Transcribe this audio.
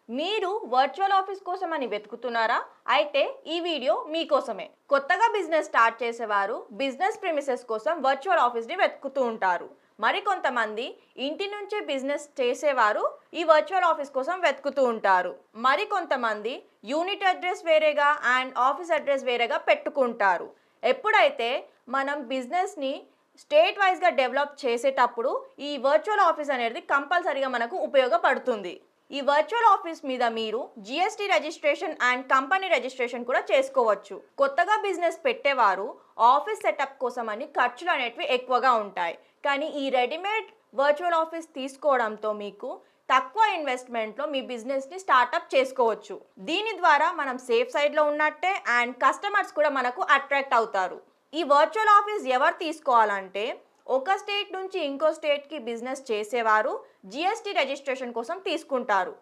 మీరు virtual office కోసమని వెతుకుతున్నారా? అయితే ఈ వీడియో మీకోసమే. కొత్తగా బిజినెస్ స్టార్ట్ చేసేవారు బిజినెస్ ప్రిమిసెస్ కోసం వర్చువల్ ఆఫీస్ని వెతుకుతూ ఉంటారు. మరికొంతమంది ఇంటి నుంచే బిజినెస్ చేసేవారు ఈ వర్చువల్ ఆఫీస్ కోసం వెతుకుతూ ఉంటారు. మరికొంతమంది యూనిట్ అడ్రస్ వేరేగా అండ్ ఆఫీస్ అడ్రస్ వేరేగా పెట్టుకుంటారు. ఎప్పుడైతే మనం బిజినెస్ని స్టేట్ వైజ్గా డెవలప్ చేసేటప్పుడు ఈ వర్చువల్ ఆఫీస్ అనేది కంపల్సరీగా మనకు ఉపయోగపడుతుంది. ఈ వర్చువల్ ఆఫీస్ మీద మీరు GST registration and company registration కూడా చేసుకోవచ్చు. కొత్తగా బిజినెస్ పెట్టేవారు ఆఫీస్ సెటప్ కోసం అని ఖర్చులు అనేటివి ఎక్కువగా ఉంటాయి. కానీ ఈ రెడీమేడ్ వర్చువల్ ఆఫీస్ తీసుకోవడంతో మీకు తక్కువ ఇన్వెస్ట్మెంట్లో మీ బిజినెస్ని స్టార్ట్అప్ చేసుకోవచ్చు. దీని ద్వారా మనం సేఫ్ సైడ్లో ఉన్నట్టే అండ్ కస్టమర్స్ కూడా మనకు అట్రాక్ట్ అవుతారు. ఈ వర్చువల్ ఆఫీస్ ఎవరు తీసుకోవాలంటే ఒక స్టేట్ నుంచి ఇంకో స్టేట్కి బిజినెస్ చేసేవారు జిఎస్టీ రిజిస్ట్రేషన్ కోసం తీసుకుంటారు.